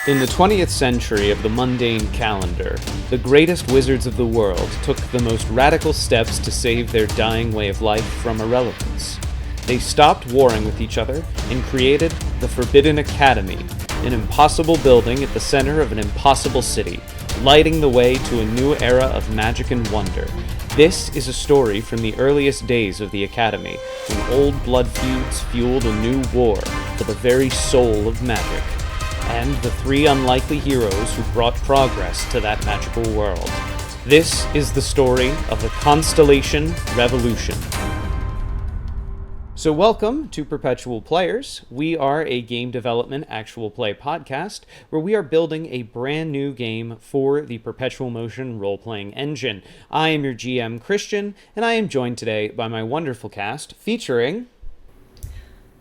In the 20th century of the mundane calendar, the greatest wizards of the world took the most radical steps to save their dying way of life from irrelevance. They stopped warring with each other and created the Forbidden Academy, an impossible building at the center of an impossible city, lighting the way to a new era of magic and wonder. This is a story from the earliest days of the Academy, when old blood feuds fueled a new war for the very soul of magic, and the three unlikely heroes who brought progress to that magical world. This is the story of the Constellation Revolution. So welcome to Perpetual Players. We are a game development actual play podcast where we are building a brand new game for the Perpetual Motion role-playing engine. I am your GM, Christian, and I am joined today by my wonderful cast featuring...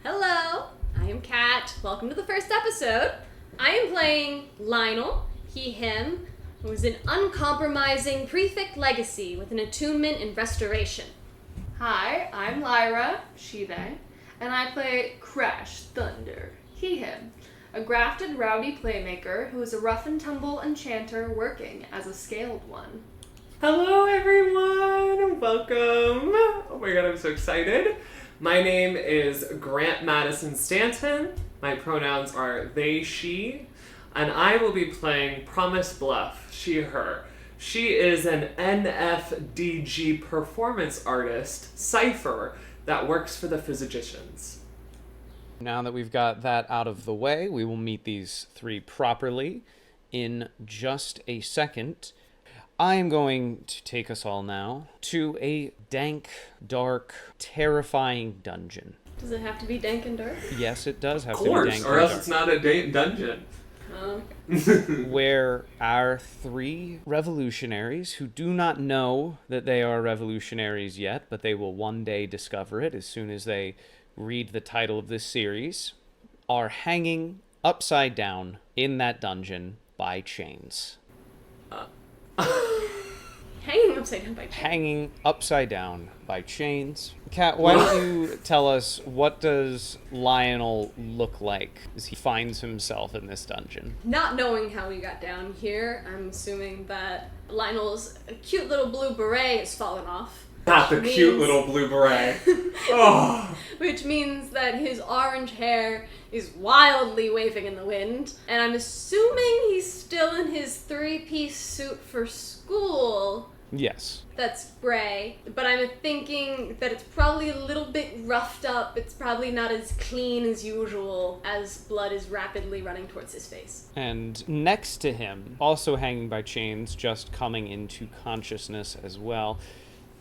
Hello, I am Kat. Welcome to the first episode. I am playing Lionel, he, him, who is an uncompromising prefect legacy with an attunement and restoration. Hi, I'm Lyra, she, they, and I play Crash Thunder, he, him, a grafted rowdy playmaker who is a rough and tumble enchanter working as a scaled one. Hello everyone, welcome. Oh my god, I'm so excited. My name is Grant Madison Stanton. My pronouns are they, she, and I will be playing Promise Bluff, she, her. She is an NFDG performance artist, cipher, that works for the physicians. Now that we've got that out of the way, we will meet these three properly in just a second. I am going to take us all now to a dank, dark, terrifying dungeon. Does it have to be dank and dark? Yes, it does have Of to be course, dank or and else dark. it's not a dungeon. Where our three revolutionaries, who do not know that they are revolutionaries yet, but they will one day discover it as soon as they read the title of this series, are hanging upside down in that dungeon by chains. Hanging upside down by chains. Hanging upside down by chains. Kat, why don't you tell us, what does Lionel look like as he finds himself in this dungeon? Not knowing how we got down here, I'm assuming that Lionel's cute little blue beret has fallen off. Not the cute little blue beret. Oh. Which means that his orange hair is wildly waving in the wind. And I'm assuming he's still in his three-piece suit for school. Yes. That's gray. But I'm thinking that it's probably a little bit roughed up. It's probably not as clean as usual as blood is rapidly running towards his face. And next to him, also hanging by chains, just coming into consciousness as well,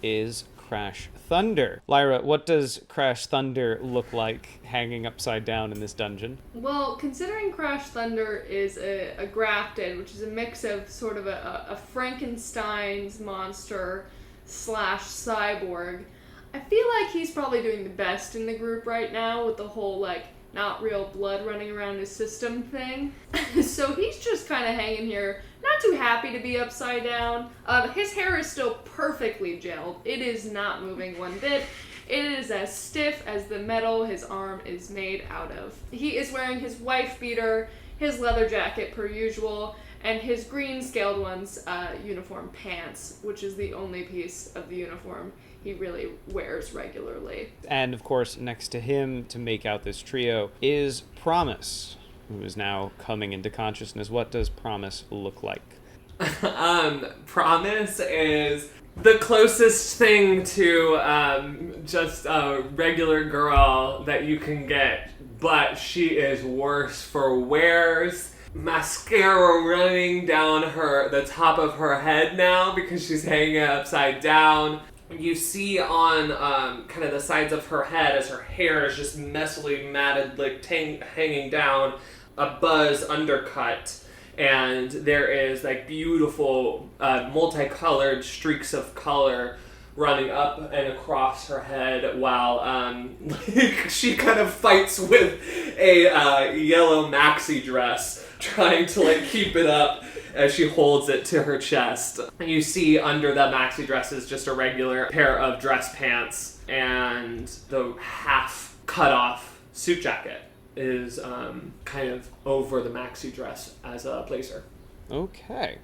is Crash Thunder. Lyra, what does Crash Thunder look like hanging upside down in this dungeon? Well, considering Crash Thunder is a grafted, which is a mix of sort of a Frankenstein's monster / cyborg, I feel like he's probably doing the best in the group right now with the whole, not real blood running around his system thing. So he's just kind of hanging here, not too happy to be upside down. His hair is still perfectly gelled. It is not moving one bit. It is as stiff as the metal his arm is made out of. He is wearing his wife beater, his leather jacket per usual, and his green scaled one's uniform pants, which is the only piece of the uniform he really wears regularly. And of course, next to him, to make out this trio, is Promise, who is now coming into consciousness. What does Promise look like? Promise is the closest thing to just a regular girl that you can get, but she is worse for wears. Mascara running down the top of her head now because she's hanging upside down. You see on kind of the sides of her head as her hair is just messily matted, hanging down, a buzz undercut. And there is beautiful multicolored streaks of color running up and across her head while she kind of fights with a yellow maxi dress, trying to keep it up as she holds it to her chest. You see under the maxi dress is just a regular pair of dress pants and the half cut off suit jacket. is kind of over the maxi dress as a blazer. Okay.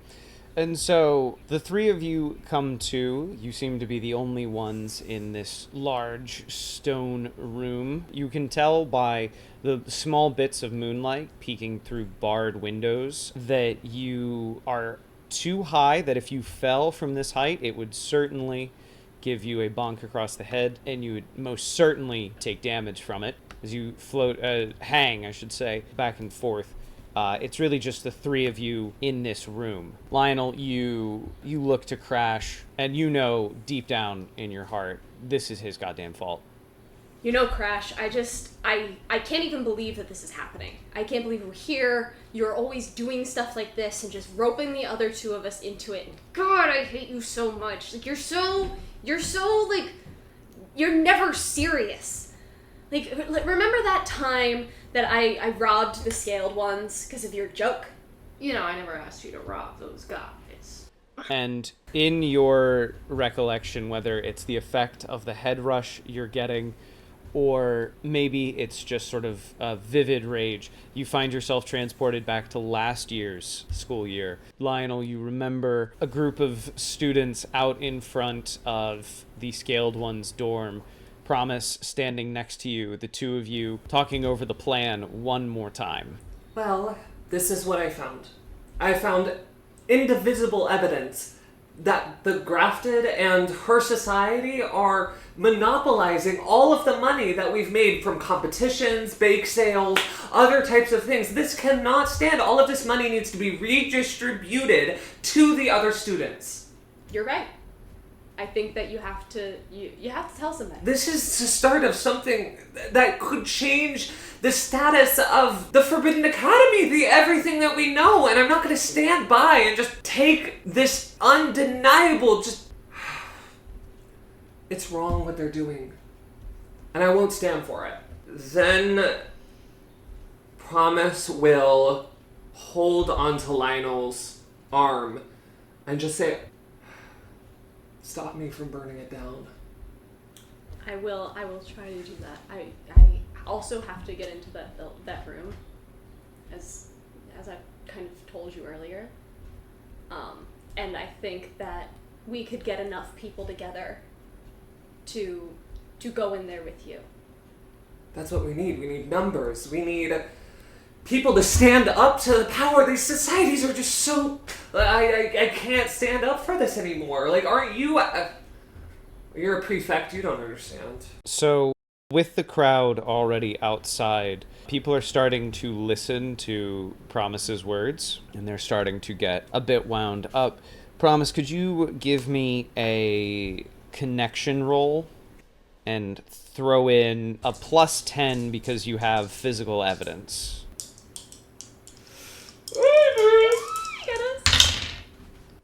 And so the three of you come to. You seem to be the only ones in this large stone room. You can tell by the small bits of moonlight peeking through barred windows that you are too high, that if you fell from this height, it would certainly give you a bonk across the head, and you would most certainly take damage from it as you hang, I should say, back and forth. It's really just the three of you in this room. Lionel, you look to Crash, and you know deep down in your heart, this is his goddamn fault. You know, Crash, I can't even believe that this is happening. I can't believe we're here. You're always doing stuff like this and just roping the other two of us into it. And God, I hate you so much. Like, you're so, like, you're never serious. Like, remember that time that I robbed the scaled ones because of your joke? You know, I never asked you to rob those guys. And in your recollection, whether it's the effect of the head rush you're getting, or maybe it's just sort of a vivid rage, you find yourself transported back to last year's school year. Lionel, you remember a group of students out in front of the Scaled One's dorm. Promise standing next to you, the two of you talking over the plan one more time. Well, this is what I found. I found indivisible evidence that the Grafted and her society are monopolizing all of the money that we've made from competitions, bake sales, other types of things. This cannot stand. All of this money needs to be redistributed to the other students. You're right. I think that you have to tell somebody. This is the start of something that could change the status of the Forbidden Academy, everything that we know, and I'm not going to stand by and just take this undeniable, it's wrong what they're doing, and I won't stand for it. Then Promise will hold onto Lionel's arm and just say, stop me from burning it down. I will try to do that. I also have to get into that room, as I kind of told you earlier. And I think that we could get enough people together to go in there with you. That's what we need. We need numbers. We need people to stand up to the power. These societies are just so... I can't stand up for this anymore. Like, aren't you... You're a prefect. You don't understand. So, with the crowd already outside, people are starting to listen to Promise's words, and they're starting to get a bit wound up. Promise, could you give me a connection roll and throw in a +10 because you have physical evidence?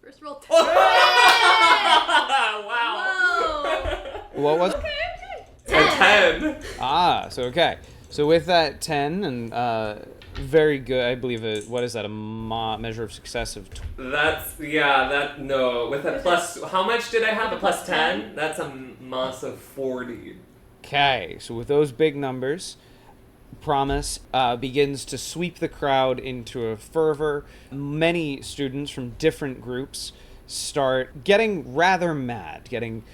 First roll 10. Wow. Whoa. What was it? Okay. A 10. So okay. So with that 10 and very good, I believe, what is that, a measure of success of... No, with a plus, how much did I have? A plus 10? That's a mass of 40. Okay, so with those big numbers, Promise begins to sweep the crowd into a fervor. Many students from different groups start getting rather mad, getting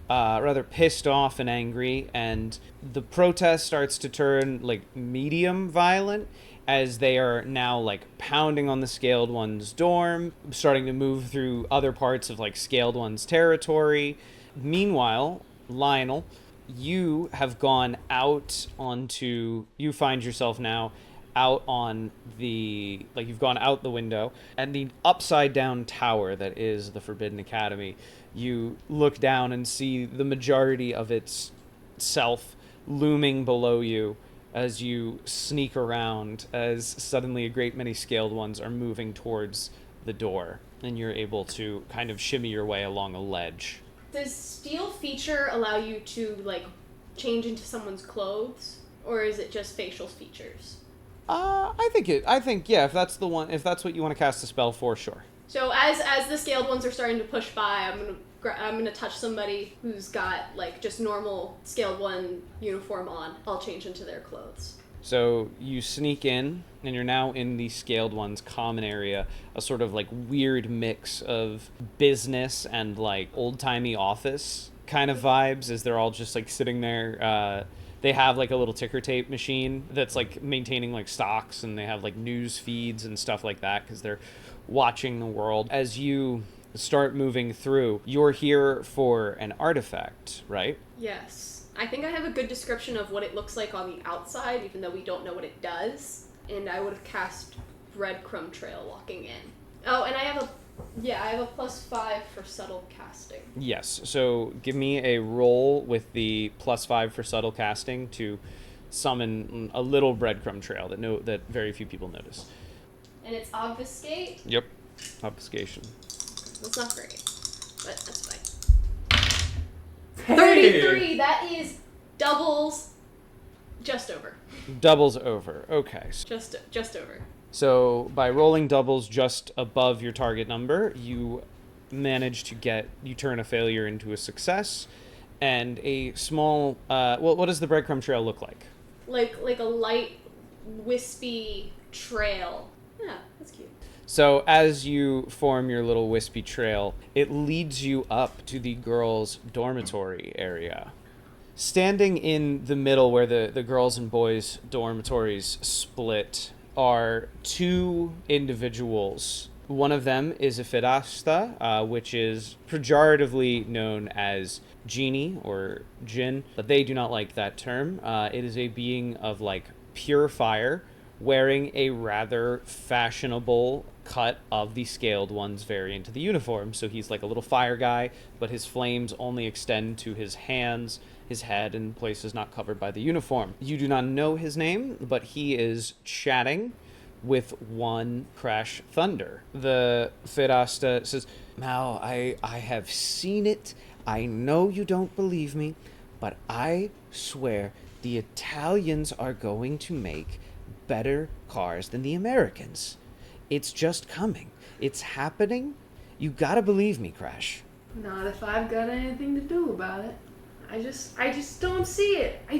rather pissed off and angry, and the protest starts to turn like medium violent as they are now like pounding on the Scaled One's dorm, starting to move through other parts of like Scaled One's territory. Meanwhile, Lionel, you have gone out onto, you find yourself now out on the, like you've gone out the window, and the upside down tower that is the Forbidden Academy. You look down and see the majority of itself looming below you as you sneak around, as suddenly a great many Scaled Ones are moving towards the door, and you're able to kind of shimmy your way along a ledge. Does steal feature allow you to like change into someone's clothes, or is it just facial features? I think yeah, if that's what you want to cast a spell for, sure. So as the Scaled Ones are starting to push by, I'm gonna touch somebody who's got like just normal Scaled One uniform on. I'll change into their clothes. So you sneak in, and you're now in the Scaled One's common area, a sort of like weird mix of business and like old-timey office kind of vibes as they're all just like sitting there. They have like a little ticker tape machine that's like maintaining like stocks, and they have like news feeds and stuff like that because they're watching the world. As you start moving through, you're here for an artifact, right? Yes. I think I have a good description of what it looks like on the outside, even though we don't know what it does. And I would have cast Breadcrumb Trail walking in. Oh, and I have a +5 for subtle casting. Yes. So give me a roll with the +5 for subtle casting to summon a little breadcrumb trail that very few people notice. And it's obfuscate. Yep. Obfuscation. That's not great, but that's fine. Hey! 33. That is doubles. Just over. Doubles over. Okay. Just over. So by rolling doubles just above your target number, you manage to turn a failure into a success, and a small. What does the breadcrumb trail look like? Like a light, wispy trail. Yeah, that's cute. So as you form your little wispy trail, it leads you up to the girls' dormitory area. Standing in the middle where the girls' and boys' dormitories split are two individuals. One of them is a Fidasta, which is pejoratively known as genie or jinn, but they do not like that term. It is a being of like pure fire, wearing a rather fashionable cut of the Scaled One's variant of the uniform. So he's like a little fire guy, but his flames only extend to his hands, his head, and places not covered by the uniform. You do not know his name, but he is chatting with one Crash Thunder. The Fidasta says, Mal, I have seen it. I know you don't believe me, but I swear the Italians are going to make better cars than the Americans. It's just coming. It's happening. You gotta believe me, Crash. Not if I've got anything to do about it. I just don't see it. I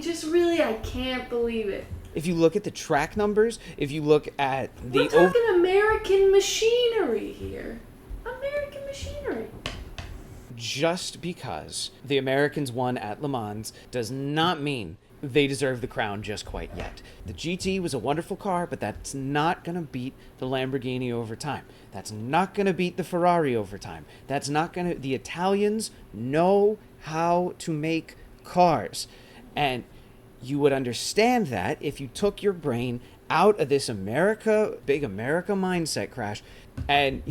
can't believe it. If you look at the track numbers, if you look at the... We're talking American machinery here. American machinery. Just because the Americans won at Le Mans does not mean they deserve the crown just quite yet. The GT was a wonderful car, but that's not going to beat the Lamborghini over time. That's not going to beat the Ferrari over time. That's not going to... The Italians know how to make cars. And you would understand that if you took your brain out of this big America mindset, Crash. And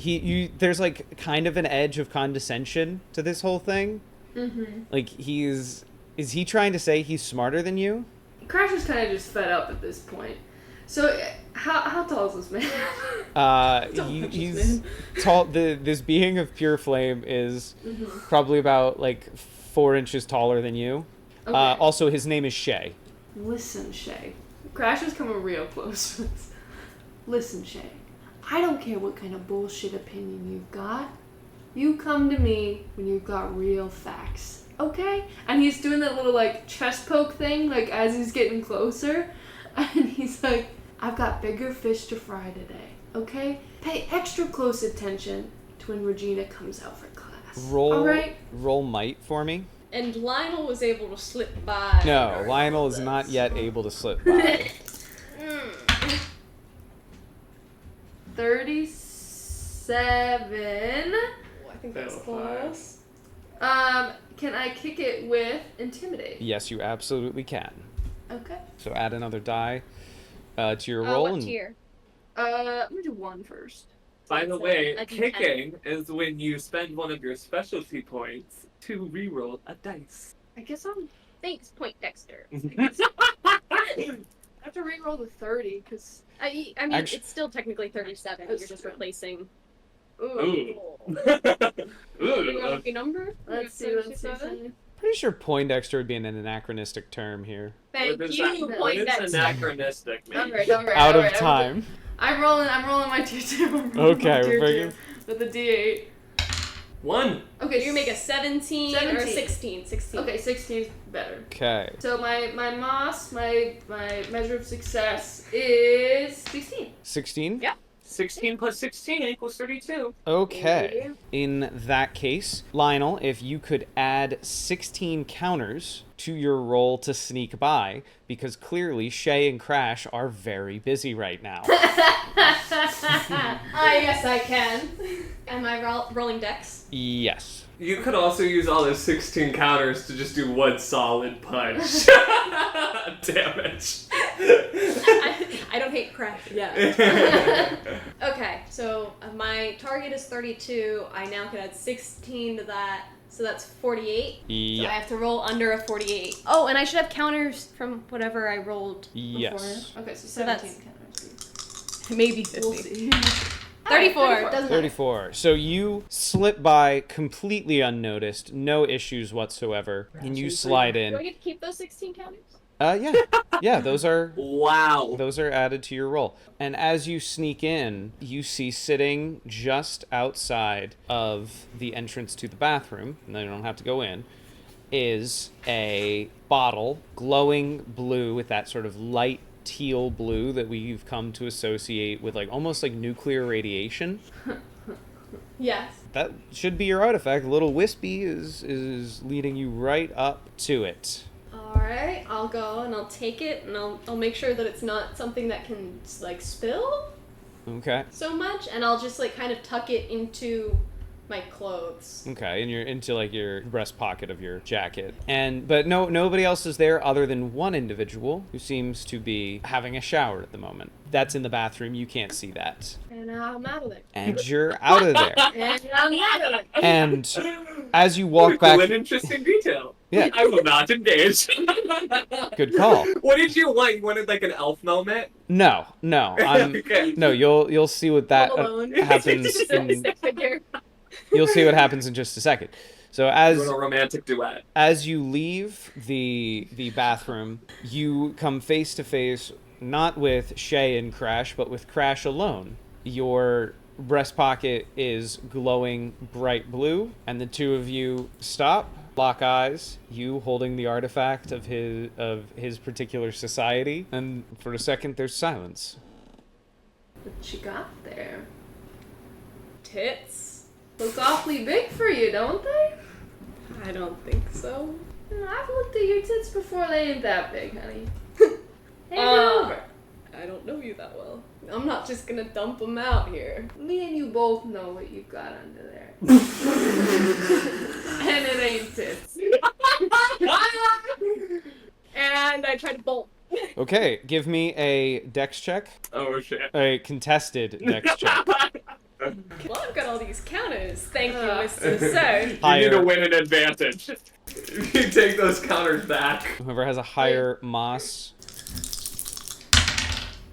there's like kind of an edge of condescension to this whole thing. Mm-hmm. Like is he trying to say he's smarter than you? Crash is kind of just fed up at this point. So, how tall is this man? He's tall. This being of pure flame is probably about like 4 inches taller than you. Okay. Also, his name is Shay. Listen, Shay. Crash is coming real close. Listen, Shay. I don't care what kind of bullshit opinion you've got. You come to me when you've got real facts. Okay? And he's doing that little, like, chest poke thing, like, as he's getting closer. And he's like, I've got bigger fish to fry today. Okay? Pay extra close attention to when Regina comes out for class. Roll might for me. And Lionel was able to slip by. No, Lionel is not yet able to slip by. 37. Oh, I think that's close. Can I kick it with Intimidate? Yes, you absolutely can. Okay. So add another die to your roll. What tier? I'm gonna do 1 first. By the way, I do kicking is when you spend one of your specialty points to reroll a dice. I guess I'm... Thanks, Point Dexter. I have to reroll the 30, because... I mean, it's still technically 37. You're just replacing... Ooh. Lucky number? Let's see. Pretty sure Poindexter would be an anachronistic term here. Thank What is you, that? Point What is Dexter. anachronistic, man? Out of time. I'm rolling my tier 2. Okay, we're bringing... With the D8. 1. Okay, You make a 17 or 17. 16. 16. Okay, 16 is better. Okay. So my moss, my measure of success is 16. 16? Yeah. 16 plus 16 equals 32. Okay. In that case, Lionel, if you could add 16 counters to your roll to sneak by, because clearly Shay and Crash are very busy right now. Yes, I can. Am I rolling dex? Yes. You could also use all those 16 counters to just do one solid punch. Damage. I don't hate Crash. Yeah. Okay, so my target is 32. I now can add 16 to that. So that's 48. So I Yeah. have to roll under a 48. Oh, and I should have counters from whatever I rolled Yes. beforehand. Okay, so So that's- 17 counters. Maybe 50. We'll see. 34. Alright, Doesn't matter. 34. So you slip by completely unnoticed, no issues whatsoever, and you slide Do I in. get to keep those 16 counters? Yeah. Yeah, those are Wow. added to your roll. And as you sneak in, you see sitting just outside of the entrance to the bathroom, and then you don't have to go in, is a bottle, glowing blue with that sort of light teal blue that we've come to associate with like almost like nuclear radiation. Yes. That should be your artifact. Little Wispy is leading you right up to it. Alright, I'll go and I'll take it and I'll make sure that it's not something that can like spill Okay. so much, and I'll just like kind of tuck it into my clothes. Okay, and you're into like your breast pocket of your jacket. But nobody else is there other than one individual who seems to be having a shower at the moment. That's in the bathroom. You can't see that. And I'm out of there. And you're out of there. And I'm out of there. And as you walk back, An interesting detail. Yeah. I will not engage. good call. What did you want? You wanted like an elf moment? No. Okay. No, you'll see what that Home Alone. happens. Just a In, stick figure. you'll see what happens in just a second. So You as want a romantic duet? as you leave the bathroom, you come face to face not with Shay and Crash, but with Crash alone. Your breast pocket is glowing bright blue, and the two of you stop, lock eyes, you holding the artifact of his particular society, and for a second there's silence. What you got there? Tits? Look awfully big for you, don't they? I don't think so. I've looked at your tits before. They ain't that big, honey. Hey, over. I don't know you that well. I'm not just gonna dump them out here. Me and you both know what you've got under there. And it ain't tits. And I try to bolt. Okay, give me a dex check. Oh shit. A contested dex check. Well, I've got all these counters. Thank you, Mr. Sir. You need Higher. to win an advantage. You take those counters back. Whoever has a higher moss.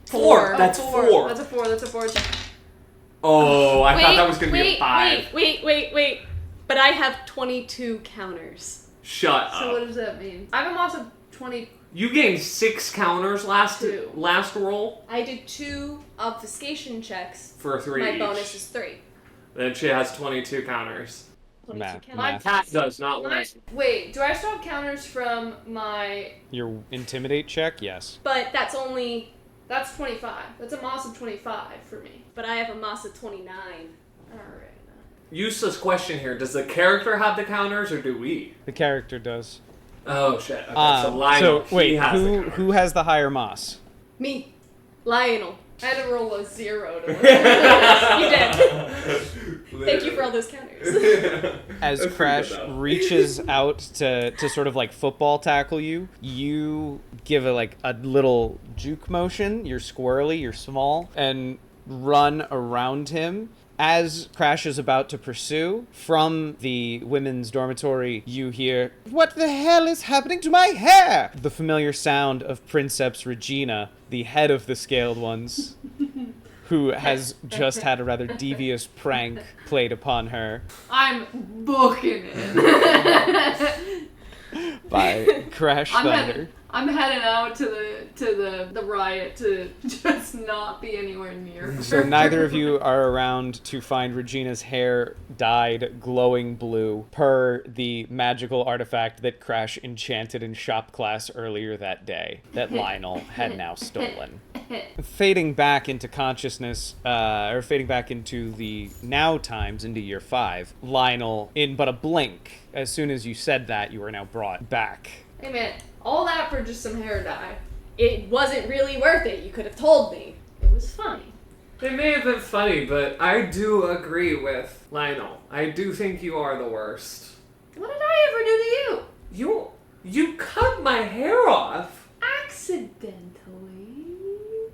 4. Oh, That's 4. That's a 4. That's a 4. Oh, I thought that was gonna be a 5. Wait. But I have 22 counters. Shut So what up. does that mean? I have a moss of 20. You gained 6 counters last Two. roll I did 2 obfuscation checks. for 3 My each. bonus is 3. Then she has 22 counters. 22 Math. counters. My Cat does not win. Wait, do I still have counters from my... Your intimidate check? Yes. But that's only... That's 25. That's a moss of 25 for me. But I have a moss of 29. Alright. Useless question here. Does the character have the counters or do we? The character does. Oh shit. Okay, so Lionel, So wait, he has the who counters. who has the higher moss? Me. Lionel. I had to roll a 0 to win. You did. Thank you for all those counters. As That's Crash pretty good, though. reaches out to sort of like football tackle you, you give a little juke motion. You're squirrely, you're small, and run around him. As Crash is about to pursue, from the women's dormitory, you hear, "What the hell is happening to my hair?" The familiar sound of Princeps Regina, the head of the Scaled Ones, who has just had a rather devious prank played upon her I'm booking it. by Crash Thunder. I'm heading out to the riot to just not be anywhere near her. So neither of you are around to find Regina's hair dyed glowing blue per the magical artifact that Crash enchanted in shop class earlier that day that Lionel had now stolen. Fading back into consciousness, or fading back into the now times, into year 5, Lionel, in but a blink, as soon as you said that, you are now brought back. Hey man, all that for just some hair dye. It wasn't really worth it. You could have told me. It was funny. It may have been funny, but I do agree with Lionel. I do think you are the worst. What did I ever do to you? You cut my hair off. Accidentally.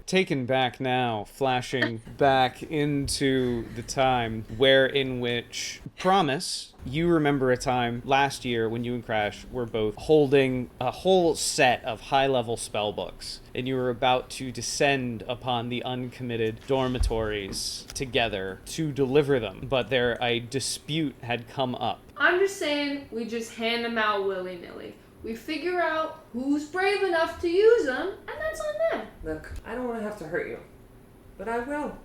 Taken back now, flashing back into the time in which, Promise, you remember a time last year when you and Crash were both holding a whole set of high-level spell books, and you were about to descend upon the uncommitted dormitories together to deliver them, but a dispute had come up. I'm just saying we just hand them out willy-nilly. We figure out who's brave enough to use them, and that's on them. Look, I don't want to have to hurt you, but I will.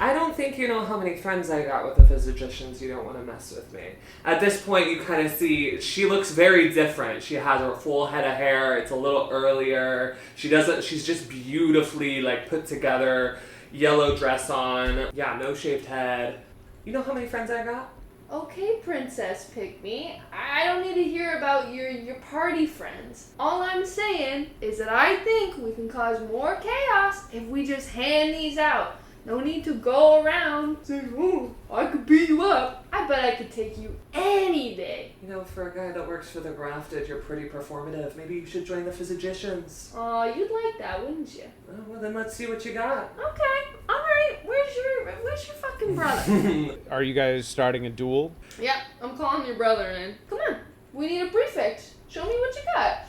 I don't think you know how many friends I got with the physicians. You don't want to mess with me. At this point, you kind of see she looks very different. She has her full head of hair. It's a little earlier. She's just beautifully put together. Yellow dress on. Yeah, no shaved head. You know how many friends I got? Okay, Princess Pygmy, I don't need to hear about your party friends. All I'm saying is that I think we can cause more chaos if we just hand these out. No need to go around saying, oh, I could beat you up. I bet I could take you any day. You know, for a guy that works for the Grafted, you're pretty performative. Maybe you should join the Physicians. Aw, you'd like that, wouldn't you? Oh, well, then let's see what you got. Okay, alright. Where's your fucking brother? Are you guys starting a duel? Yep, I'm calling your brother in. Come on, we need a prefect. Show me what you got.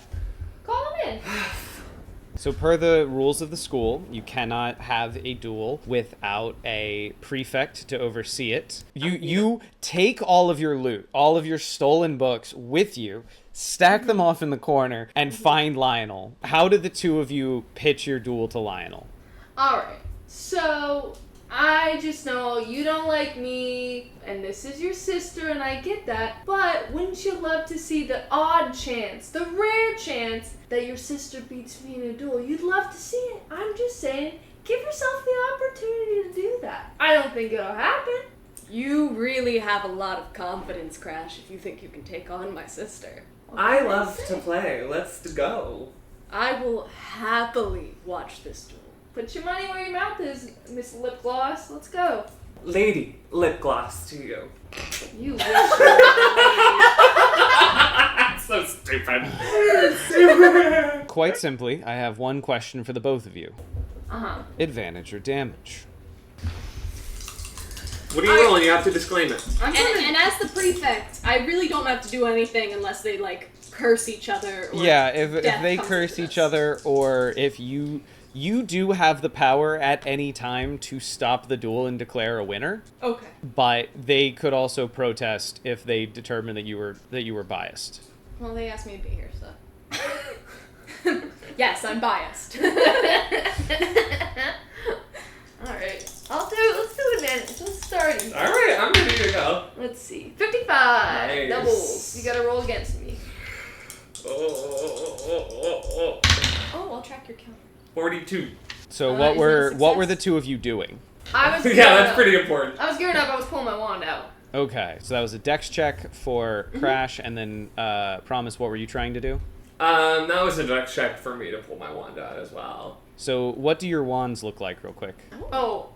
Call him in. So per the rules of the school, you cannot have a duel without a prefect to oversee it. You take all of your loot, all of your stolen books with you, stack them off in the corner, and find Lionel. How did the two of you pitch your duel to Lionel? Alright, so I just know you don't like me, and this is your sister, and I get that, but wouldn't you love to see the odd chance, the rare chance, that your sister beats me in a duel? You'd love to see it. I'm just saying, give yourself the opportunity to do that. I don't think it'll happen. You really have a lot of confidence, Crash, if you think you can take on my sister. I love to play. Let's go. I will happily watch this duel. Put your money where your mouth is, Miss Lip Gloss. Let's go. Lady, lip gloss to you. You wish you were So stupid. Quite simply, I have one question for the both of you. Uh-huh. Advantage or damage? What are you rolling? You have to disclaim it. And as the prefect, I really don't have to do anything unless they, curse each other. Or Yeah, if they comes curse to each this. other, or if you do have the power at any time to stop the duel and declare a winner, Okay. but they could also protest if they determine that you were biased. Well, they asked me to be here, so. Yes, I'm biased. Alright. Let's do advantage. Let's start. All right, I'm ready to go. Let's see. 55. Nice. Doubles. You gotta roll against me. Oh, I'll track your count. 42. So Is what were that a what were success? the two of you doing? I was Yeah, gearing that's up. pretty important. I was gearing up. I was pulling my wand out. Okay, so that was a dex check for Crash, and then Promise, what were you trying to do? That was a dex check for me to pull my wand out as well. So what do your wands look like, real quick? Oh,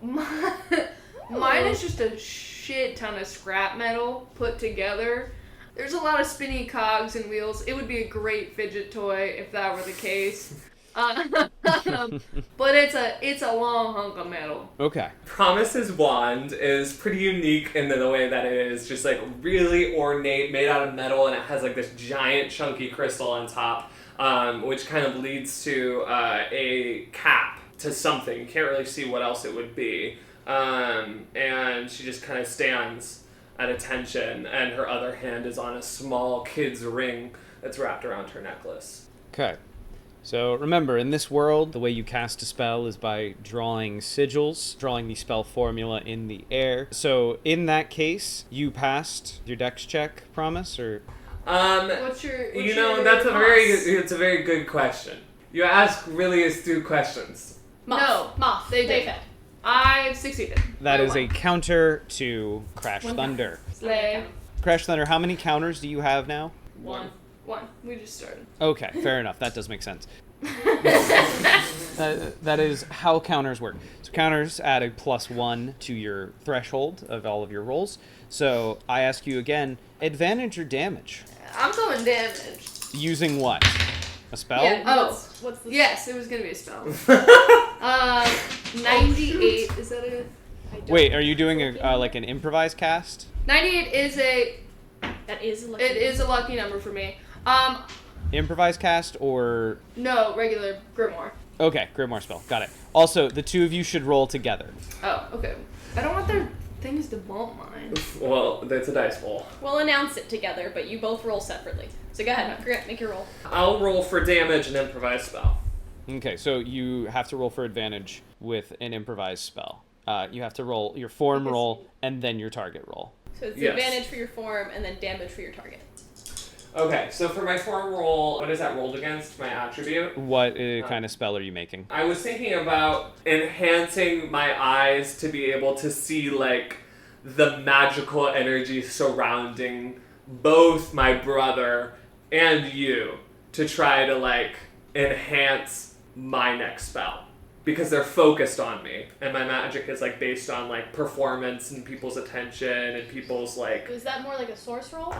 mine is just a shit ton of scrap metal put together. There's a lot of spinny cogs and wheels. It would be a great fidget toy if that were the case. But it's a long hunk of metal. Okay. Promise's wand is pretty unique in the way that it is just really ornate, made out of metal, and it has this giant chunky crystal on top, which kind of leads to a cap to something. You can't really see what else it would be. And she just kind of stands at attention, and her other hand is on a small kid's ring that's wrapped around her necklace. Okay. So remember, in this world, the way you cast a spell is by drawing sigils, drawing the spell formula in the air. So in that case, you passed your dex check, promise, or... What's your it's a very good question. You ask really astute questions. Moth. They did. I've succeeded. That is a counter to Crash Thunder. Slay. Crash Thunder, how many counters do you have now? One. We just started. Okay, fair enough. That does make sense. That is how counters work. So counters add a +1 to your threshold of all of your rolls. So I ask you again, advantage or damage? I'm going damage. Using what? A spell? Yeah, What's the yes, it was gonna be a spell. 98. Is that a... Wait, are you doing a like an improvised cast? 98 is a... That is a lucky It is a lucky number for me. Improvised cast or... No, regular Grimoire. Okay, Grimoire spell. Got it. Also, the two of you should roll together. Oh, okay. I don't want their things to bump mine. Well, that's a dice roll. We'll announce it together, but you both roll separately. So go ahead, Grant, make your roll. I'll roll for damage and improvise spell. Okay, so you have to roll for advantage with an improvised spell. You have to roll your form roll and then your target roll. So it's the advantage for your form and then damage for your target. Okay, so for my form roll, what is that rolled against? My attribute? What kind of spell are you making? I was thinking about enhancing my eyes to be able to see, like, the magical energy surrounding both my brother and you to try to, like, enhance my next spell. Because they're focused on me, and my magic is, like, based on, like, performance and people's attention and people's, like... Is that more like a source roll?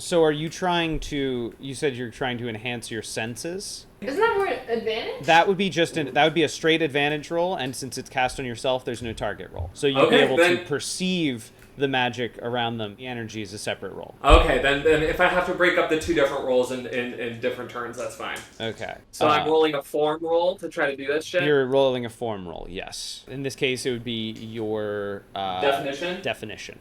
So are you trying to... You said you're trying to enhance your senses? Isn't that more advantage? That would be that would be a straight advantage roll, and since it's cast on yourself, there's no target roll. So you'll be able to perceive the magic around them. The energy is a separate roll. Okay, then if I have to break up the two different rolls in different turns, that's fine. Okay. So I'm rolling a form roll to try to do this shit? You're rolling a form roll, yes. In this case, it would be your... Definition.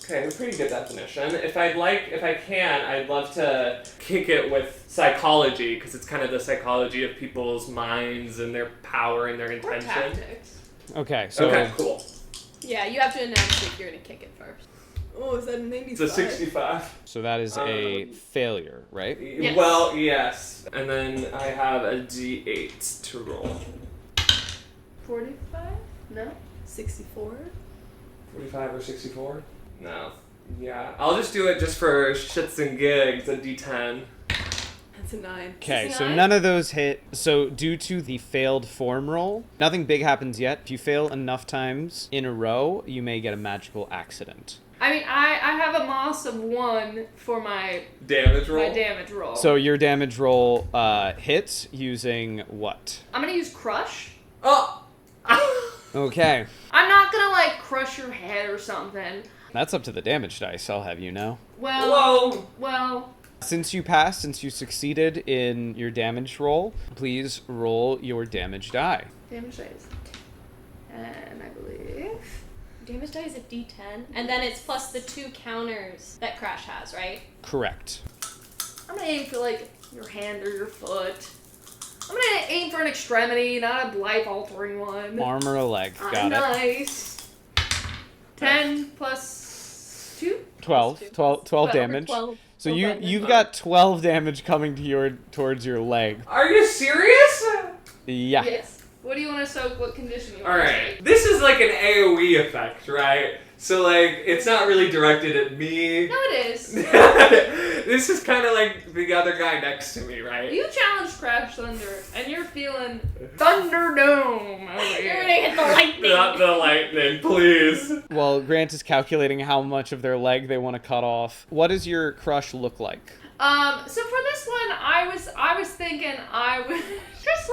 Okay, a pretty good definition. If I can, I'd love to kick it with psychology, because it's kind of the psychology of people's minds and their power and their intention. Or tactics. Okay, so... Okay, cool. Yeah, you have to announce if you're going to kick it first. Oh, is that an 85? It's a 65. So that is a failure, right? Yes. Well, yes. And then I have a D8 to roll. 45? No? 64? 45 or 64? No. Yeah. I'll just do it just for shits and gigs, a D10. That's a 9. Okay, so 69? none of those hit. So due to the failed form roll, nothing big happens yet. If you fail enough times in a row, you may get a magical accident. I mean, I have a moss of 1 for my damage roll. My damage roll. So your damage roll hits using what? I'm gonna use crush. Oh! Okay. I'm not gonna like crush your head or something. That's up to the damage dice, I'll have you know. Well. Since you succeeded in your damage roll, please roll your damage die. Damage dice. And I believe... Damage die is a D10, and then it's plus the 2 counters that Crash has, right? Correct. I'm gonna aim for like your hand or your foot. I'm gonna aim for an extremity, not a life-altering one. Arm or a leg. Got it. Nice. 10 plus 2? 12 damage. 12. So you've got 12 damage coming to towards your leg. Are you serious? Yeah. Yes. What do you want to soak? What condition you want Alright. to soak? This is like an AoE effect, right? So, like, it's not really directed at me. No, it is. This is kind of like the other guy next to me, right? You challenged Crash Thunder, and you're feeling Thunderdome over You're here. gonna hit the lightning. Not the lightning, please. Well, Grant is calculating how much of their leg they want to cut off. What does your crush look like? So for this one, I was thinking I was just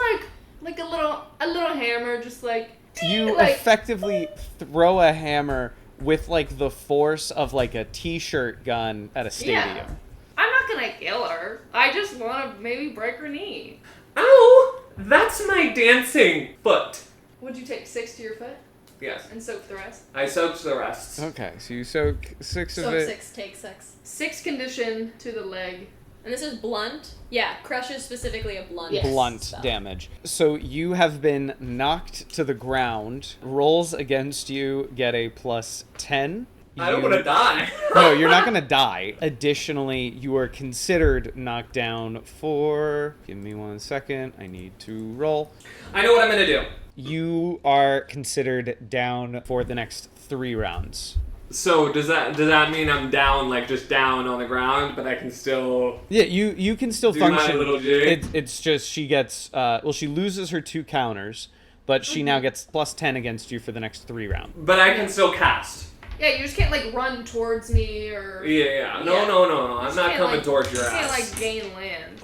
like a little hammer, just like You like, effectively throw a hammer with like the force of like a t-shirt gun at a stadium. Yeah. I'm not gonna kill her. I just want to maybe break her knee. Ow! That's my dancing foot. Would you take 6 to your foot Yes. and soak the rest? I soaked the rest. Okay, so you soak 6 of So it. 6, take 6. 6 condition to the leg, And this is blunt? Yeah, crush is specifically a blunt. Yes. Blunt spell. damage. So you have been knocked to the ground. Rolls against you get a +10. I don't want to die. No, you're not going to die. Additionally, you are considered knocked down for... Give me 1 second. I need to roll. I know what I'm going to do. You are considered down for the next 3 rounds. So does that mean I'm down, like just down on the ground, but I can still... Yeah, you can still Do my function. little jig? It's just she gets... she loses her 2 counters, but she now gets +10 against you for the next 3 rounds. But I can still cast. Yeah, you just can't like run towards me or. Yeah. No. I'm not can't, coming like, towards your You ass. can't like gain land.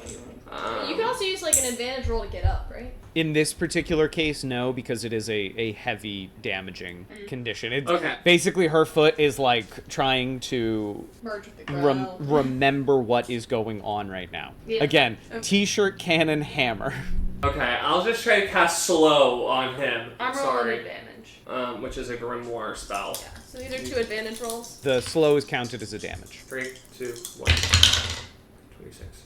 You can also use like an advantage roll to get up, right? In this particular case, no, because it is a heavy damaging condition. It's Okay. basically her foot is like trying to Merge with the ground. remember what is going on right now. Yeah. Again, t-shirt, cannon, hammer. Okay, I'll just try to cast slow on him. I'm rolling Sorry. advantage. Which is a grimoire spell. Yeah. So these are 2 advantage rolls. The slow is counted as a damage. 3, 2, 1. 26.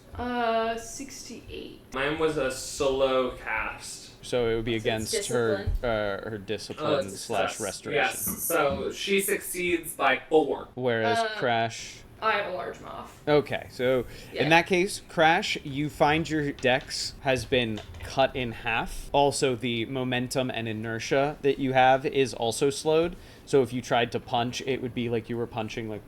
68. Mine was a slow cast. So it would be So it's against her discipline. her discipline It's slash success. restoration. Yes, so she succeeds by 4. Whereas Uh, Crash... I have a large mouth. Okay, so in Yeah. that case, Crash, you find your dex has been cut in half. Also, the momentum and inertia that you have is also slowed. So if you tried to punch, it would be like you were punching like...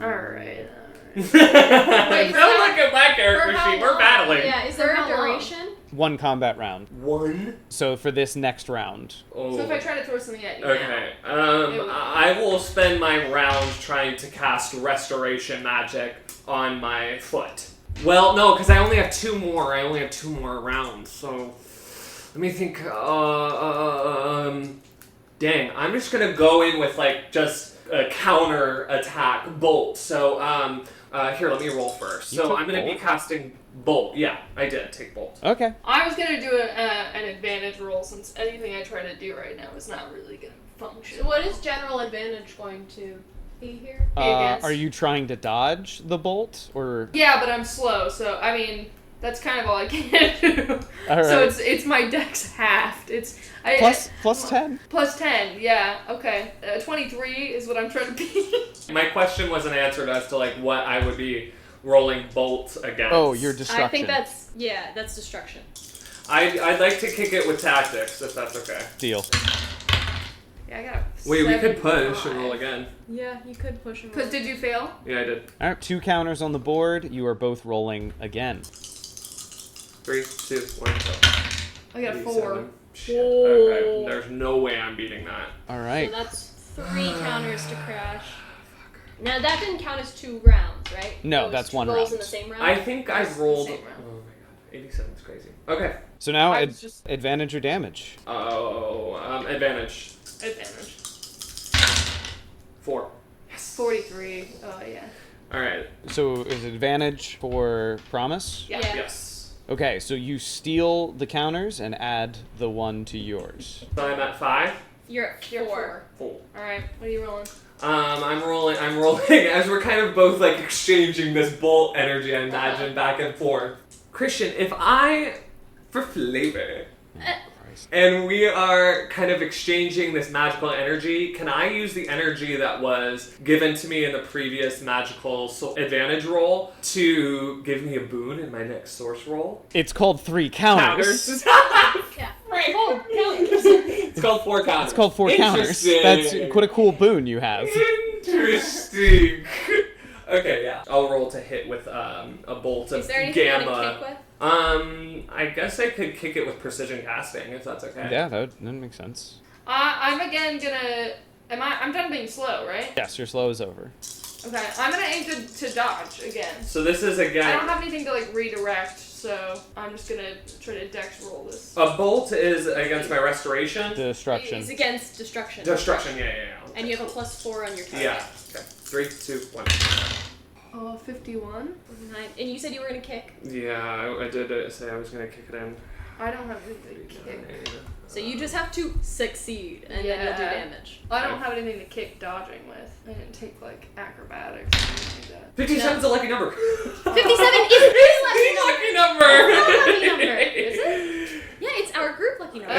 Alright. Don't is look that- at my For character how sheet. We're long? battling. Yeah, is there For a how long? duration? 1 combat round. 1. So for this next round, Oh. So if I try to throw something at you Okay. It would- I will spend my round trying to cast restoration magic on my foot. Well, no, because I only have 2 more. I only have 2 more rounds. So let me think. Dang, I'm just gonna go in with like just a counter attack bolt. So here, let me roll first. You So took I'm gonna be bolt? casting bolt. Yeah, I did take bolt. okay. I was gonna do an advantage roll since anything I try to do right now is not really gonna function. So what is general advantage going to be here? Against- Are you trying to dodge the bolt or? Yeah, but I'm slow, so I mean that's kind of all I can do. All So right. it's my dex halved. It's Plus 10. plus 10. Yeah. Okay. 23 is what I'm trying to be. My question wasn't answered as to like what I would be rolling bolt against. Oh, your destruction. I think that's destruction. I'd like to kick it with tactics, if that's okay. Deal. Yeah, I got. Wait, we could push and roll again. Yeah, you could push him. Because did you fail? Yeah, I did. All right, 2 counters on the board. You are both rolling again. 3, 2, 1, go. I got a 4. 87. Shit. Okay, there's no way I'm beating that. All So right. that's 3 counters to Crash. Now that didn't count as 2 rounds, right? No, It was that's 1 rolls round. in the same round. I think I That's the rolled. Oh same my round. god, 87 is crazy. Okay. So now I was just- advantage or damage. Advantage. Advantage. 4. Yes. 43. Oh yeah. All right. So is advantage for promise? Yeah. Yes. Okay, so you steal the counters and add the 1 to yours. So I'm at 5. You're at 4. 4. All right. What are you rolling? I'm rolling as we're kind of both like exchanging this bolt energy, I imagine, back and forth. Christian, if I, for flavor, and we are kind of exchanging this magical energy, can I use the energy that was given to me in the previous magical advantage roll to give me a boon in my next source roll? It's called 3 counters. Yeah. Right. Oh, counters. It's called 4 counters. It's called 4 counters. Interesting. That's what a cool boon you have. Interesting. Okay, yeah. I'll roll to hit with a bolt of Is there anything you gamma. want to kick with? I guess I could kick it with precision casting if that's okay. Yeah, that makes sense. I'm again gonna. I'm done being slow, right? Yes, your slow is over. Okay. I'm gonna aim to dodge again. So this is I again. don't have anything to like redirect, so I'm just gonna try to dex roll this. A bolt is against my restoration. Destruction. It's against destruction. Destruction. Yeah. And you have a +4 on your target. Yeah. Okay. 3, 2, 1. Oh, 51. 9. And you said you were gonna kick. Yeah, I did say I was gonna kick it in. I don't have anything to kick. So you just have to succeed, and then you'll do damage. I don't have anything to kick dodging with. I didn't take, like, acrobatics or anything like that. 57's a lucky number. 57 is a lucky number. Lucky number. Is it? Yeah, it's our group lucky number.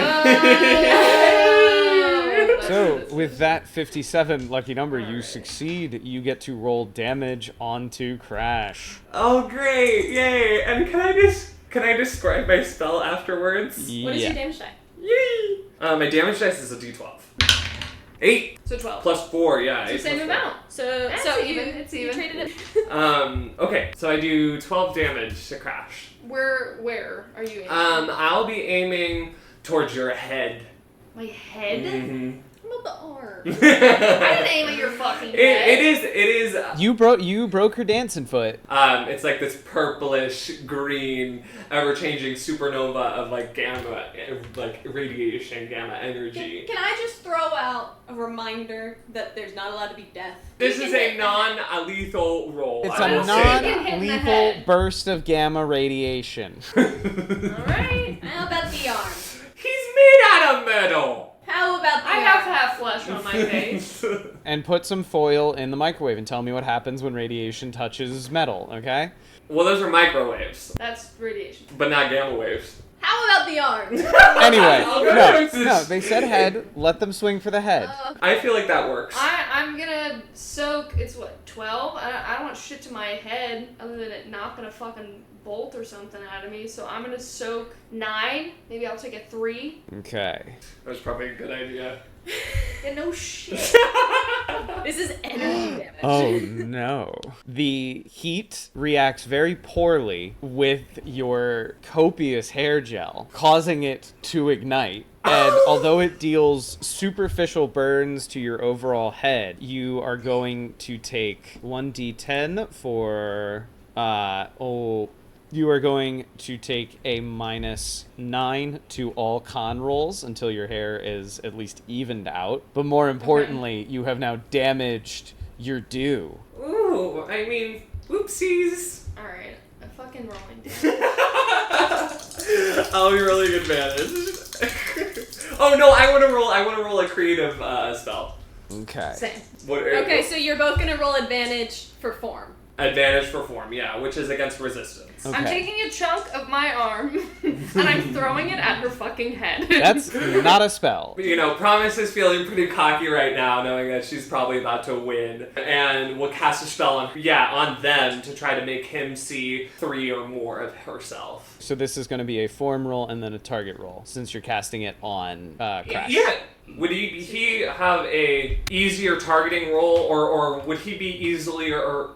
So, with that 57 lucky number, you succeed. You get to roll damage onto Crash. Oh, great! Yay! And can I describe my spell afterwards? What is your damage die? Yay! My damage dice is a d12. 8 So 12. plus 4, yeah. It's the 8 same plus 4. amount. So It's you even. traded it. Okay, so I do 12 damage to Crash. Where are you aiming? I'll be aiming towards your head. My head? Mm-hmm. What about the arm? I didn't aim at your fucking head. It is. You broke her dancing foot. It's like this purplish green, ever-changing supernova of like gamma, like radiation, gamma energy. Can I just throw out a reminder that there's not allowed to be death? This is a non-lethal roll. It's I a will say that. non-lethal burst of gamma radiation. Alright. How about the arm? He's made out of metal. How about the I arm? have half flesh on my face. And put some foil in the microwave and tell me what happens when radiation touches metal, okay? Well, those are microwaves, That's radiation. but not gamma waves. How about the arm? Anyway, Okay. no, they said head. Let them swing for the head. I feel like that works. I'm gonna soak, it's what, 12? I don't want shit to my head other than it knocking a fucking bolt or something out of me, so I'm gonna soak 9. Maybe I'll take a 3. Okay. That was probably a good idea. Yeah, no shit. This is energy damage. Oh no. The heat reacts very poorly with your copious hair gel, causing it to ignite. And although it deals superficial burns to your overall head, you are going to take 1d10 for you are going to take a -9 to all con rolls until your hair is at least evened out. But more importantly, you have now damaged your dew. Ooh, I mean, whoopsies. Alright, I'm fucking rolling damage. I'll be rolling advantage. Oh no, I want to roll a creative spell. Okay. Same. Okay, so you're both gonna roll advantage for form. Advantage for form, yeah, which is against resistance. Okay. I'm taking a chunk of my arm and I'm throwing it at her fucking head. That's not a spell. You know, Promise is feeling pretty cocky right now, knowing that she's probably about to win, and will cast a spell on them to try to make him see 3 or more of herself. So this is going to be a form roll and then a target roll, since you're casting it on Crash. Yeah. Would he have a easier targeting roll, or would he be easily, or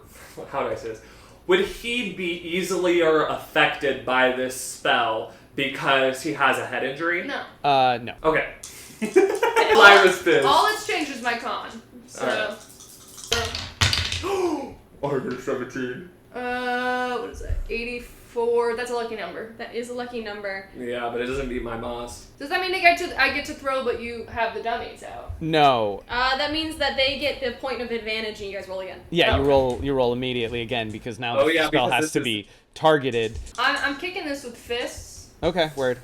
how do I say this? Would he be easily or affected by this spell because he has a head injury? No. No. Okay. Lyra's pissed. All it's changed is my con. So. Oh, you're 17. What is that? 84. That's a lucky number. That is a lucky number. Yeah, but it doesn't beat my moss. Does that mean I get to throw, but you have the dummies out? No. That means that they get the point of advantage and you guys roll again. Yeah, Oh. you roll immediately again because now Oh, the yeah, spell because has this to is- be targeted. I'm kicking this with fists. Okay, word.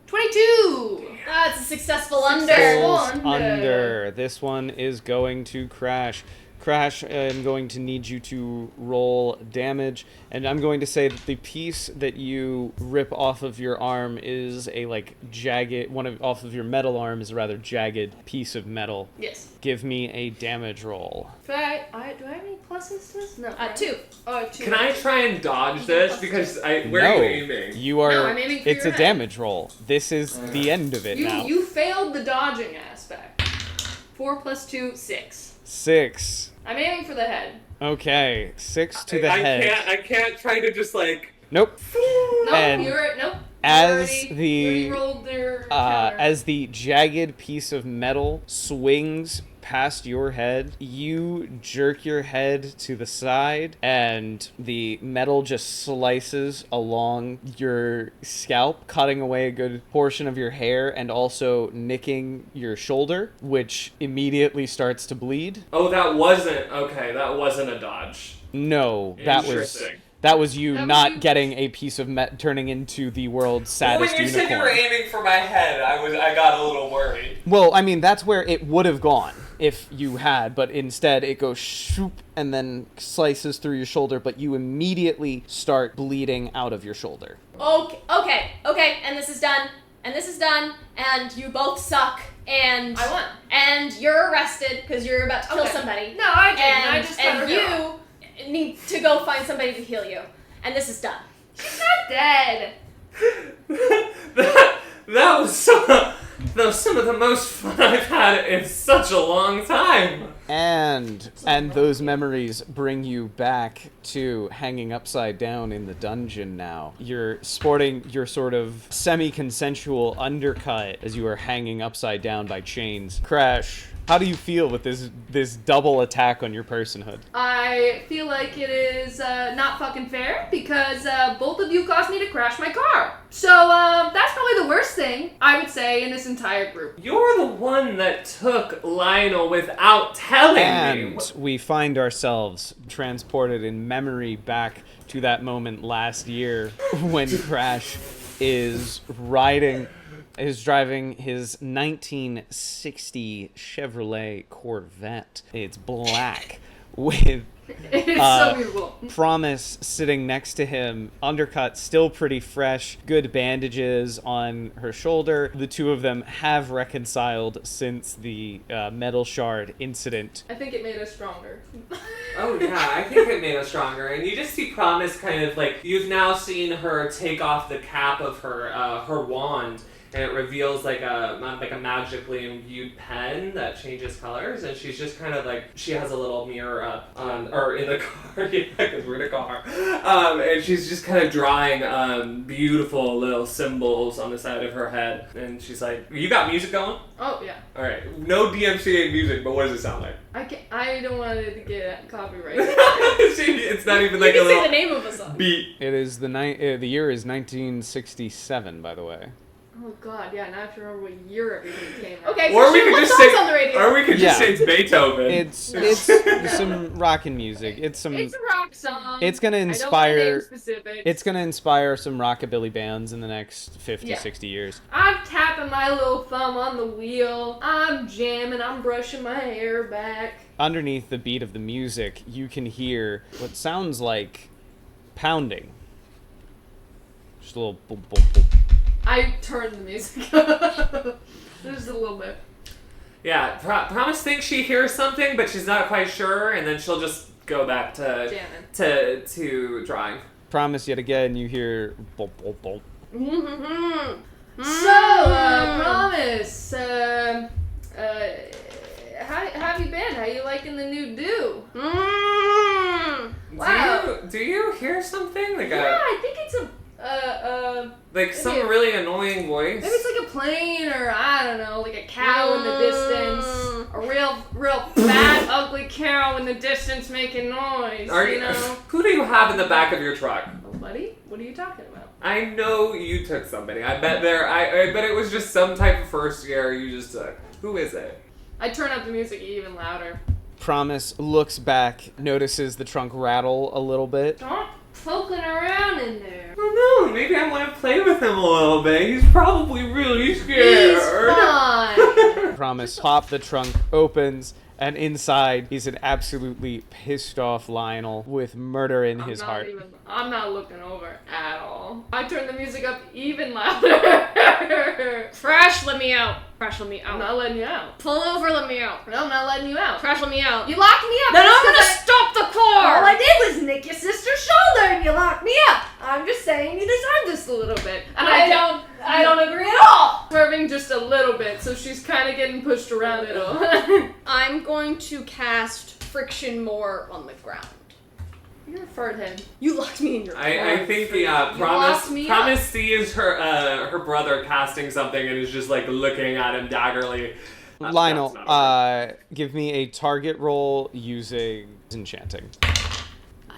22! That's a successful under. Successful. Rolls under. This one is going to Crash. Crash, I'm going to need you to roll damage, and I'm going to say that the piece that you rip off of your arm is a jagged off of your metal arm is a rather jagged piece of metal. Yes. Give me a damage roll. Do I have any pluses to this? No. right? 2. Oh, 2. Can I try and dodge this? Because where no, are you aiming? you are. No, I'm aiming for it's your a head. damage roll. This is the end of it now. You failed the dodging aspect. 4 plus 2, 6. 6. I'm aiming for the head. Okay, 6 to the head. I can't try to just Nope. No, And nope. as you rolled their counter. as the jagged piece of metal swings past your head, you jerk your head to the side, and the metal just slices along your scalp, cutting away a good portion of your hair and also nicking your shoulder, which immediately starts to bleed. Oh, that wasn't a dodge. No, That was you That was not you- getting a piece of turning into the world's Well, saddest when you said you unicorn. were aiming for my head, I got a little worried. Well, I mean, that's where it would have gone if you had, but instead it goes shoop and then slices through your shoulder, but you immediately start bleeding out of your shoulder. Okay, and this is done, and you both suck, and I won. and you're arrested because you're about to kill Okay. somebody. No, I didn't. And, I just got her hero. you need to go find somebody to heal you, and this is done. She's not dead. that was some of the most fun I've had in such a long time. And those memories bring you back to hanging upside down in the dungeon now. You're sporting your sort of semi-consensual undercut as you are hanging upside down by chains. Crash, how do you feel with this double attack on your personhood? I feel like it is not fucking fair because both of you caused me to crash my car. So that's probably the worst thing I would say in this entire group. You're the one that took Lionel without telling me. And we find ourselves transported in memory back to that moment last year when Crash is driving his 1960 Chevrolet Corvette. It's black with It's so beautiful. Promise sitting next to him, undercut still pretty fresh, good bandages on her shoulder. The two of them have reconciled since the metal shard incident. I think it made us stronger. Oh yeah, I think it made us stronger. And you just see Promise kind of like, you've now seen her take off the cap of her wand, and it reveals like a magically imbued pen that changes colors, and she's just kind of like, she has a little mirror up or in the car, yeah, because we're in a car, and she's just kind of drawing beautiful little symbols on the side of her head, and she's like, you got music going? Oh yeah. All right, no DMCA music, but what does it sound like? I don't want it to get copyright. It's not even like you a can say little the name of a song. beat. It is the year is 1967, by the way. Oh god, yeah. Now I have to remember what year everything came out. Okay, Or we Christian, could what just song's say, on the radio? or we could just Yeah. say it's Beethoven. It's some rockin' music. It's It's a rock song. It's gonna I don't want to inspire. name specifics. It's gonna inspire some rockabilly bands in the next 50, Yeah. 60 years. I'm tapping my little thumb on the wheel. I'm jamming. I'm brushing my hair back. Underneath the beat of the music, you can hear what sounds like pounding. Just a little boom, boom, boom. I turned the music up. Just a little bit. Yeah, Promise thinks she hears something, but she's not quite sure, and then she'll just go back to Jamming. to drawing. Promise yet again, you hear boom, boom, boom. So, Promise, how have you been? How you liking the new do? Wow. Do you hear something like Yeah, I think it's some maybe- really annoying voice? maybe it's like a plane or I don't know, like a cow in the distance. A real fat, ugly cow in the distance making noise. Are you know? Who do you have in the back of your truck? Oh, buddy, what are you talking about? I know you took somebody. I bet I bet it was just some type of first year you just took. Who is it? I turn up the music even louder. Promise looks back, notices the trunk rattle a little bit. Stop poking around in there. I don't know. Maybe I want to play with him a little bit. He's probably really scared. He's fine. Promise pop the trunk opens, and inside is an absolutely pissed off Lionel with murder in his heart. I'm not looking over at all. I turn the music up even louder. Crash, let me out. Crash, let me I'm out. not letting you out. Pull over, let me out. No, I'm not letting you out. Crash, let me out. You locked me up. Then That's I'm gonna 'cause stop the car! All I did was nick your sister's shoulder and you locked me up. I'm just saying you deserve this a little bit. And I don't agree at all! Swerving just a little bit, so she's kind of getting pushed around it all. I'm going to cast friction more on the ground. You're a fart head. You locked me in your car. I think the locked me Promise sees her brother casting something and is just like looking at him daggerly. Lionel, That's not give me a target roll using enchanting.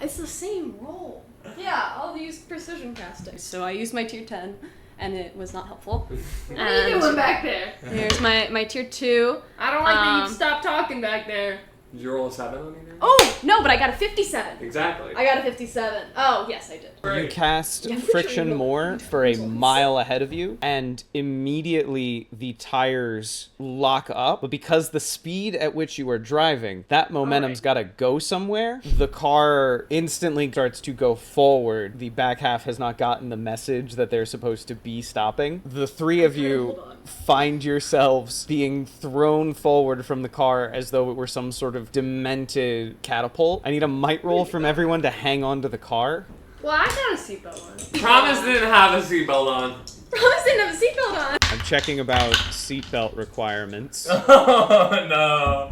It's the same roll. Yeah, I'll use precision casting. So I used my tier 10, and it was not helpful. What are you doing back there? Here's my tier 2. I don't like that Um, you stopped talking back there. Did you roll a 7 on either? Oh, no, but I got a 57. Exactly. I got a 57. Oh, yes, I did. You cast Yeah, friction sure. more for a mile ahead of you, and immediately the tires lock up. But because the speed at which you are driving, that momentum's got to go somewhere. The car instantly starts to go forward. The back half has not gotten the message that they're supposed to be stopping. The three of you find yourselves being thrown forward from the car as though it were some sort of demented catapult. I need a might roll from everyone to hang on to the car. Well, I got a seatbelt on. Promise didn't have a seatbelt on. Promise didn't have a seatbelt on. I'm checking about seatbelt requirements. Oh, no.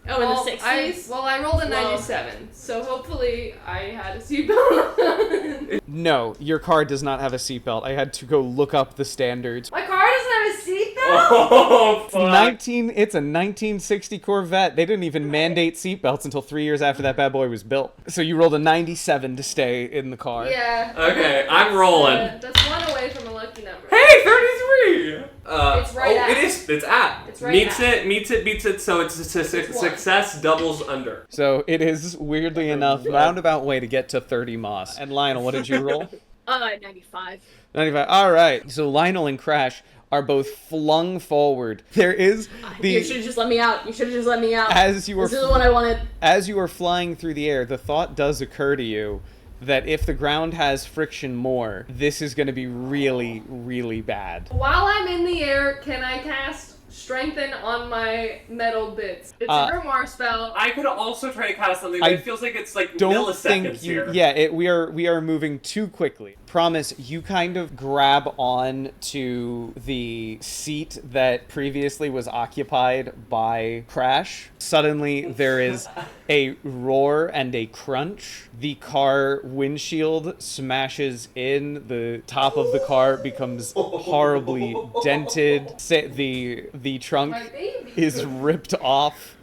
Oh, in the 60s? I rolled a Well- 97, so hopefully I had a seatbelt on. No, your car does not have a seatbelt. I had to go look up the standards. My car doesn't have a seatbelt? Oh, fuck. It's a 1960 Corvette. They didn't even mandate seatbelts until 3 years after that bad boy was built. So you rolled a 97 to stay in the car. Yeah. Okay, I'm rolling. That's one away from a lucky number. Hey, 33! It's right at. It's at. It's right meets at. it, beats it, so it's a success, doubles under. So it is, weirdly enough, roundabout way to get to 30 moss. And Lionel, what did you roll? 95. 95. All right. So Lionel and Crash are both flung forward. There is You should have just let me out. You should have just let me out. as you were This is the one I wanted. as you are flying through the air, the thought does occur to you that if the ground has friction more, this is going to be really, really bad. While I'm in the air, can I cast Strengthen on my metal bits? It's a grimoire spell. I could also try to cast something, but it feels like it's like Don't milliseconds think you. here. Yeah, we are moving too quickly. Promise, you kind of grab on to the seat that previously was occupied by Crash. Suddenly, there is a roar and a crunch. The car windshield smashes in. The top of the car becomes horribly dented. The trunk My baby. is ripped off.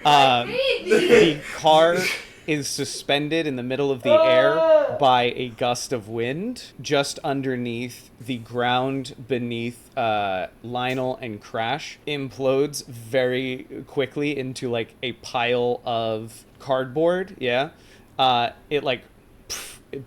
Baby. The car is suspended in the middle of the air by a gust of wind. Just underneath, the ground beneath Lionel and Crash implodes very quickly into like a pile of cardboard. Yeah. It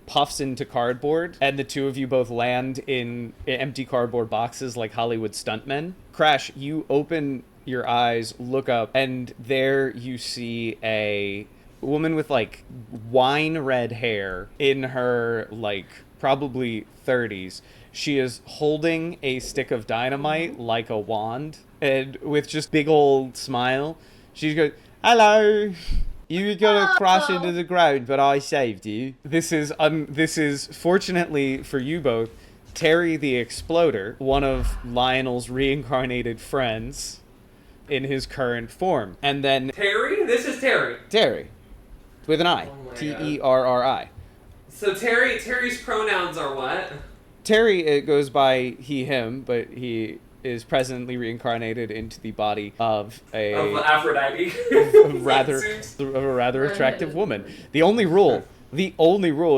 puffs into cardboard, and the two of you both land in empty cardboard boxes like Hollywood stuntmen. Crash, you open your eyes, look up, and there you see a woman with like wine red hair in her like probably 30s. She is holding a stick of dynamite like a wand, and with just big old smile, she goes, "Hello. You gotta crash into the ground, but I saved you." This is fortunately for you both, Terry the Exploder, one of Lionel's reincarnated friends in his current form. And then Terry? This is Terry. Terry, with an I. Oh my God. Terri. So Terry's pronouns are what? Terry, it goes by he, him, but he is presently reincarnated into the body of Of Aphrodite. a rather attractive woman. The only rule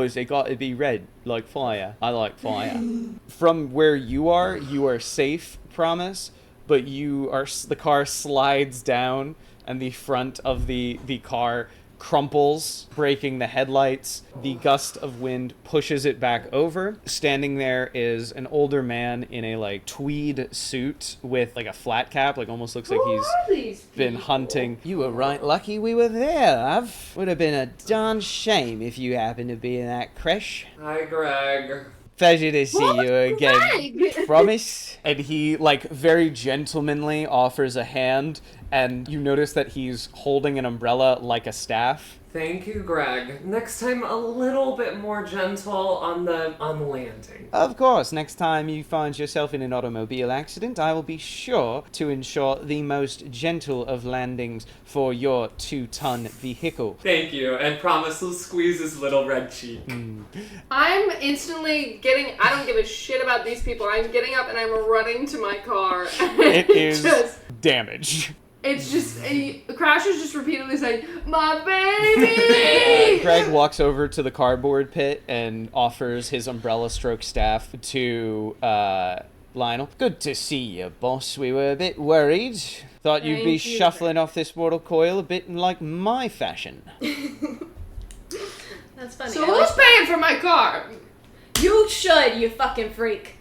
is they got to be red like fire. I like fire. From where you are safe, Promise, but the car slides down and the front of the car crumples, breaking the headlights. The gust of wind pushes it back over. Standing there is an older man in a like tweed suit with like a flat cap, like almost looks like he's been hunting. You were right lucky we were there, love. Would have been a darn shame if you happened to be in that crash. Hi, Greg. Pleasure to see you again. Promise? And he, like, very gentlemanly offers a hand, and you notice that he's holding an umbrella like a staff. Thank you, Greg. Next time, a little bit more gentle on the landing. Of course, next time you find yourself in an automobile accident, I will be sure to ensure the most gentle of landings for your 2-ton vehicle. Thank you, and Promise will squeeze his little red cheek. I'm instantly I don't give a shit about these people. I'm getting up and I'm running to my car. It is damaged. It's just, Crash is just repeatedly saying, "My baby!" Greg walks over to the cardboard pit and offers his umbrella stroke staff to Lionel. Good to see you, boss. We were a bit worried. Thought you'd be Thank you. shuffling off this mortal coil a bit in like my fashion. That's funny. So I who's like- paying for my car? You should, you fucking freak.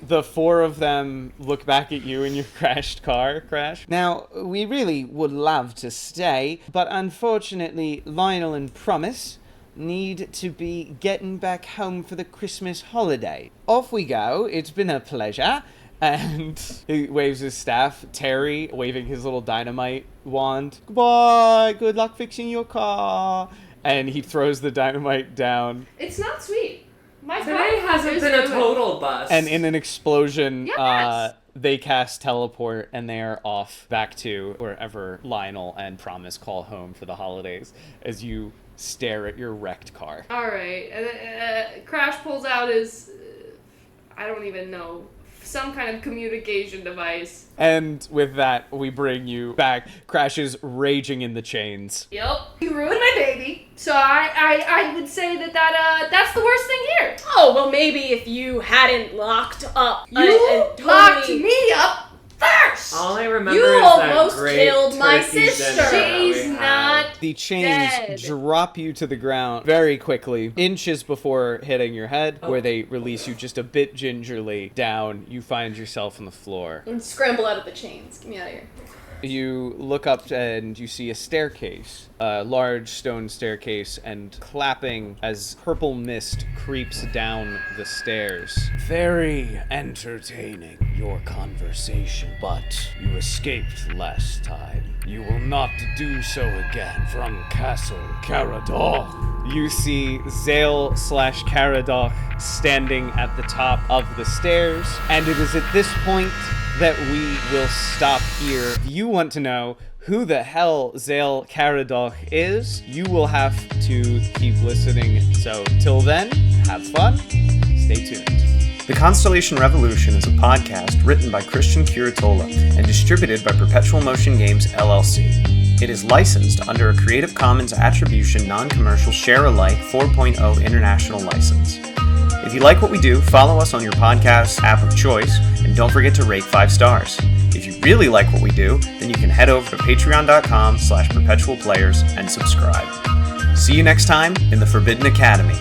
The four of them look back at you in your crashed car, Crash. Now, we really would love to stay, but unfortunately, Lionel and Promise need to be getting back home for the Christmas holiday. Off we go. It's been a pleasure. And he waves his staff. Terry waving his little dynamite wand. Goodbye. Good luck fixing your car. And he throws the dynamite down. It's not sweet. My Today car hasn't is been a ruined. total bust. And in an explosion, Yes. they cast teleport and they are off back to wherever Lionel and Promise call home for the holidays as you stare at your wrecked car. All right. Crash pulls out his, I don't even know, some kind of communication device. And with that, we bring you back. Crash is raging in the chains. Yep. You ruined my baby. So I would say that's the worst thing here. Oh, well, maybe if you hadn't locked up. You and totally- locked me up first. All I remember You is almost that great killed my turkey sister. dinner that we She's had. not. The chains Dead. drop you to the ground very quickly, inches before hitting your head, where they release you just a bit gingerly down. You find yourself on the floor. And scramble out of the chains. Get me out of here. You look up and you see a staircase, a large stone staircase, and clapping as purple mist creeps down the stairs. Very entertaining, your conversation, but you escaped last time. You will not do so again from Castle Caradoc. You see Zale/Caradoc standing at the top of the stairs, and it is at this point that we will stop here. If you want to know who the hell Zale Caradoc is, you will have to keep listening. So till then, have fun, stay tuned. The Constellation Revolution is a podcast written by Christian Curatola and distributed by Perpetual Motion Games, LLC. It is licensed under a Creative Commons Attribution Non-Commercial Share-alike 4.0 International License. If you like what we do, follow us on your podcast app of choice, and don't forget to rate 5 stars. If you really like what we do, then you can head over to patreon.com/perpetualplayers and subscribe. See you next time in the Forbidden Academy.